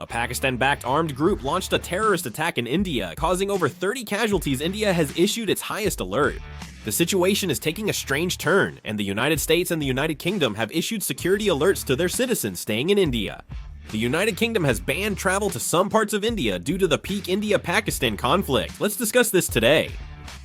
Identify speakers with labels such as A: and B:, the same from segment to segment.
A: A Pakistan-backed armed group launched a terrorist attack in India, causing over 30 casualties. India has issued its highest alert. The situation is taking a strange turn, and the United States and the United Kingdom have issued security alerts to their citizens staying in India. The United Kingdom has banned travel to some parts of India due to the peak India-Pakistan conflict. Let's discuss this today.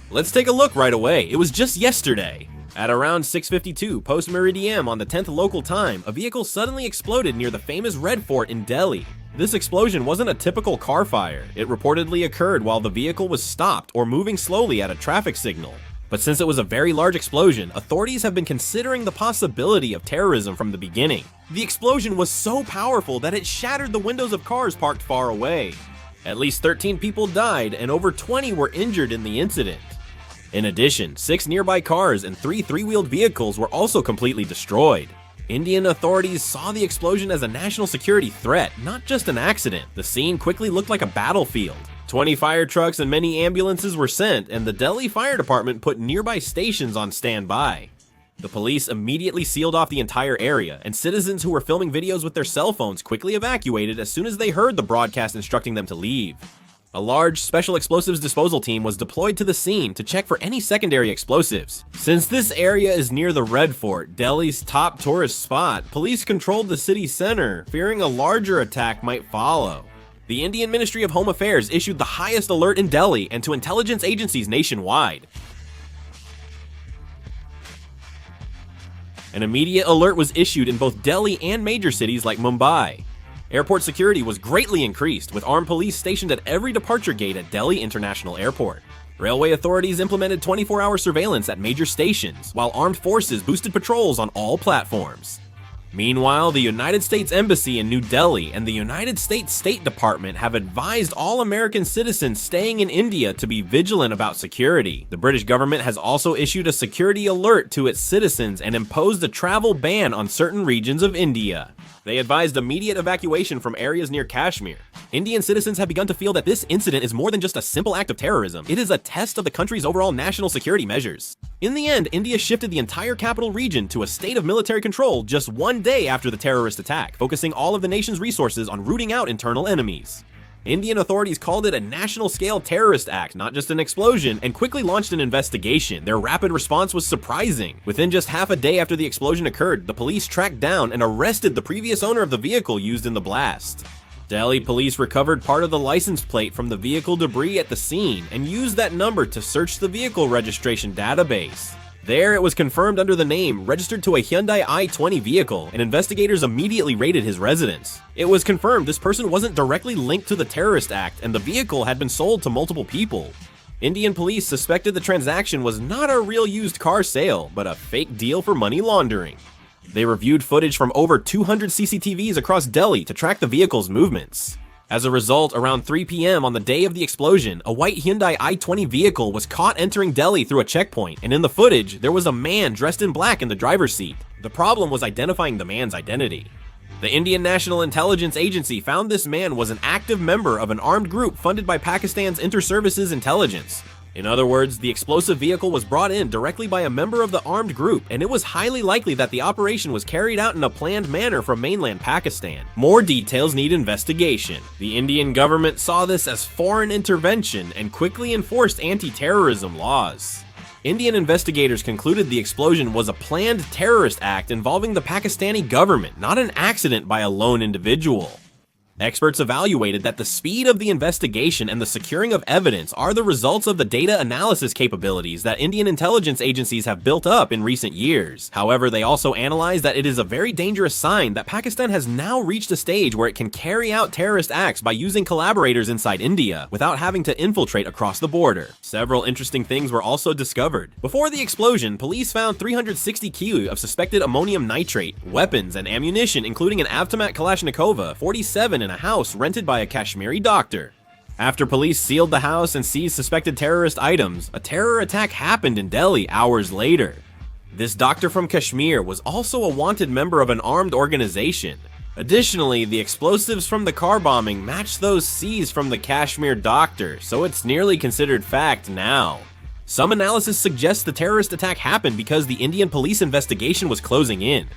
A: Let's take a look right away. It was just yesterday. At around 6:52 post-meridian on the 10th local time, a vehicle suddenly exploded near the famous Red Fort in Delhi. This explosion wasn't a typical car fire. It reportedly occurred while the vehicle was stopped or moving slowly at a traffic signal. But since it was a very large explosion, authorities have been considering the possibility of terrorism from the beginning. The explosion was so powerful that it shattered the windows of cars parked far away. At least 13 people died and over 20 were injured in the incident. In addition, 6 nearby cars and 3 three-wheeled vehicles were also completely destroyed. Indian authorities saw the explosion as a national security threat, not just an accident. The scene quickly looked like a battlefield. 20 fire trucks and many ambulances were sent, and the Delhi Fire Department put nearby stations on standby. The police immediately sealed off the entire area, and citizens who were filming videos with their cell phones quickly evacuated as soon as they heard the broadcast instructing them to leave. A large special explosives disposal team was deployed to the scene to check for any secondary explosives. Since this area is near the Red Fort, Delhi's top tourist spot, police controlled the city center, fearing a larger attack might follow. The Indian Ministry of Home Affairs issued the highest alert in Delhi and to intelligence agencies nationwide. An immediate alert was issued in both Delhi and major cities like Mumbai. Airport security was greatly increased, with armed police stationed at every departure gate at Delhi International Airport. Railway authorities implemented 24-hour surveillance at major stations, while armed forces boosted patrols on all platforms. Meanwhile, the United States Embassy in New Delhi and the United States State Department have advised all American citizens staying in India to be vigilant about security. The British government has also issued a security alert to its citizens and imposed a travel ban on certain regions of India. They advised immediate evacuation from areas near Kashmir. Indian citizens have begun to feel that this incident is more than just a simple act of terrorism. It is a test of the country's overall national security measures. In the end, India shifted the entire capital region to a state of military control just one day after the terrorist attack, focusing all of the nation's resources on rooting out internal enemies. Indian authorities called it a national-scale terrorist act, not just an explosion, and quickly launched an investigation. Their rapid response was surprising. Within just half a day after the explosion occurred, the police tracked down and arrested the previous owner of the vehicle used in the blast. Delhi police recovered part of the license plate from the vehicle debris at the scene and used that number to search the vehicle registration database. There, it was confirmed under the name registered to a Hyundai i20 vehicle, and investigators immediately raided his residence. It was confirmed this person wasn't directly linked to the terrorist act, and the vehicle had been sold to multiple people. Indian police suspected the transaction was not a real used car sale, but a fake deal for money laundering. They reviewed footage from over 200 CCTVs across Delhi to track the vehicle's movements. As a result, around 3 p.m. on the day of the explosion, a white Hyundai i20 vehicle was caught entering Delhi through a checkpoint, and in the footage, there was a man dressed in black in the driver's seat. The problem was identifying the man's identity. The Indian National Intelligence Agency found this man was an active member of an armed group funded by Pakistan's Inter-Services Intelligence. In other words, the explosive vehicle was brought in directly by a member of the armed group, and it was highly likely that the operation was carried out in a planned manner from mainland Pakistan. More details need investigation. The Indian government saw this as foreign intervention and quickly enforced anti-terrorism laws. Indian investigators concluded the explosion was a planned terrorist act involving the Pakistani government, not an accident by a lone individual. Experts evaluated that the speed of the investigation and the securing of evidence are the results of the data analysis capabilities that Indian intelligence agencies have built up in recent years. However, they also analyzed that it is a very dangerous sign that Pakistan has now reached a stage where it can carry out terrorist acts by using collaborators inside India without having to infiltrate across the border. Several interesting things were also discovered. Before the explosion, police found 360 kg of suspected ammonium nitrate, weapons, and ammunition, including an Avtomat Kalashnikova 47 in a house rented by a Kashmiri doctor. After police sealed the house and seized suspected terrorist items, a terror attack happened in Delhi hours later. This doctor from Kashmir was also a wanted member of an armed organization. Additionally, the explosives from the car bombing matched those seized from the Kashmir doctor, so it's nearly considered fact now. Some analysis suggests the terrorist attack happened because the Indian police investigation was closing in.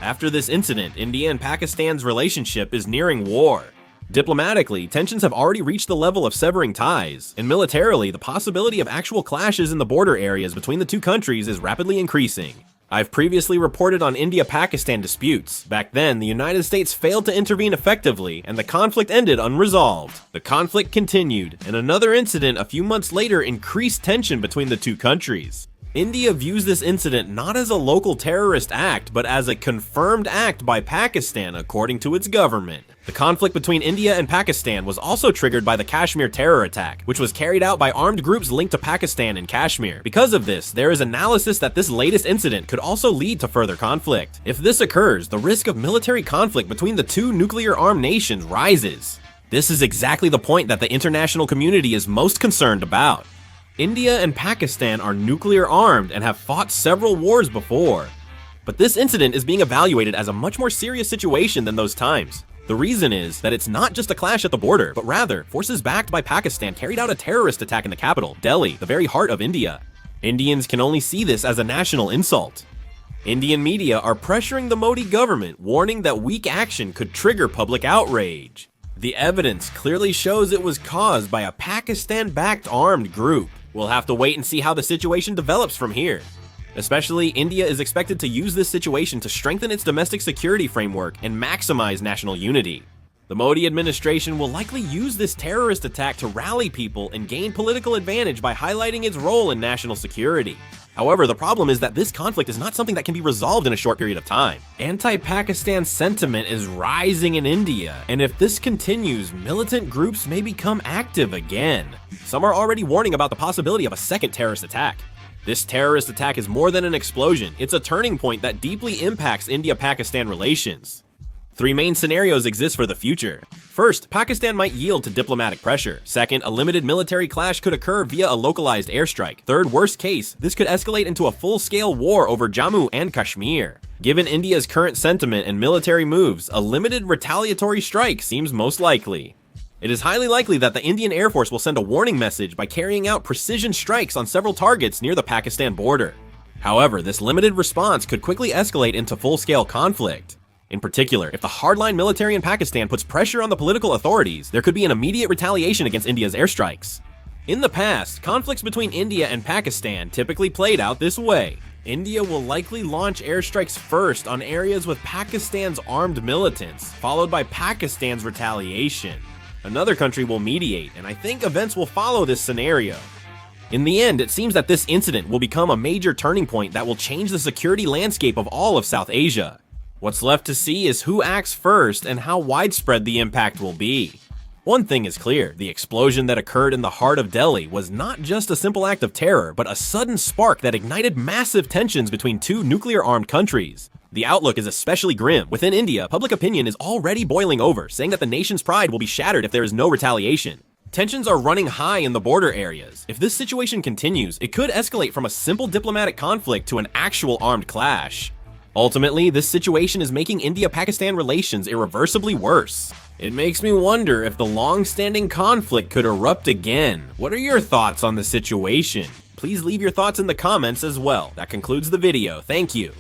A: After this incident, India and Pakistan's relationship is nearing war. Diplomatically, tensions have already reached the level of severing ties, and militarily, the possibility of actual clashes in the border areas between the two countries is rapidly increasing. I've previously reported on India-Pakistan disputes. Back then, the United States failed to intervene effectively, and the conflict ended unresolved. The conflict continued, and another incident a few months later increased tension between the two countries. India views this incident not as a local terrorist act, but as a confirmed act by Pakistan, according to its government. The conflict between India and Pakistan was also triggered by the Kashmir terror attack, which was carried out by armed groups linked to Pakistan in Kashmir. Because of this, there is analysis that this latest incident could also lead to further conflict. If this occurs, the risk of military conflict between the two nuclear-armed nations rises. This is exactly the point that the international community is most concerned about. India and Pakistan are nuclear-armed and have fought several wars before. But this incident is being evaluated as a much more serious situation than those times. The reason is that it's not just a clash at the border, but rather, forces backed by Pakistan carried out a terrorist attack in the capital, Delhi, the very heart of India. Indians can only see this as a national insult. Indian media are pressuring the Modi government, warning that weak action could trigger public outrage. The evidence clearly shows it was caused by a Pakistan-backed armed group. We'll have to wait and see how the situation develops from here. Especially, India is expected to use this situation to strengthen its domestic security framework and maximize national unity. The Modi administration will likely use this terrorist attack to rally people and gain political advantage by highlighting its role in national security. However, the problem is that this conflict is not something that can be resolved in a short period of time. Anti-Pakistan sentiment is rising in India, and if this continues, militant groups may become active again. Some are already warning about the possibility of a second terrorist attack. This terrorist attack is more than an explosion, it's a turning point that deeply impacts India-Pakistan relations. Three main scenarios exist for the future. First, Pakistan might yield to diplomatic pressure. Second, a limited military clash could occur via a localized airstrike. Third, worst case, this could escalate into a full-scale war over Jammu and Kashmir. Given India's current sentiment and military moves, a limited retaliatory strike seems most likely. It is highly likely that the Indian Air Force will send a warning message by carrying out precision strikes on several targets near the Pakistan border. However, this limited response could quickly escalate into full-scale conflict. In particular, if the hardline military in Pakistan puts pressure on the political authorities, there could be an immediate retaliation against India's airstrikes. In the past, conflicts between India and Pakistan typically played out this way. India will likely launch airstrikes first on areas with Pakistan's armed militants, followed by Pakistan's retaliation. Another country will mediate, and I think events will follow this scenario. In the end, it seems that this incident will become a major turning point that will change the security landscape of all of South Asia. What's left to see is who acts first and how widespread the impact will be. One thing is clear, the explosion that occurred in the heart of Delhi was not just a simple act of terror, but a sudden spark that ignited massive tensions between two nuclear-armed countries. The outlook is especially grim. Within India, public opinion is already boiling over, saying that the nation's pride will be shattered if there is no retaliation. Tensions are running high in the border areas. If this situation continues, it could escalate from a simple diplomatic conflict to an actual armed clash. Ultimately, this situation is making India-Pakistan relations irreversibly worse. It makes me wonder if the long-standing conflict could erupt again. What are your thoughts on the situation? Please leave your thoughts in the comments as well. That concludes the video. Thank you.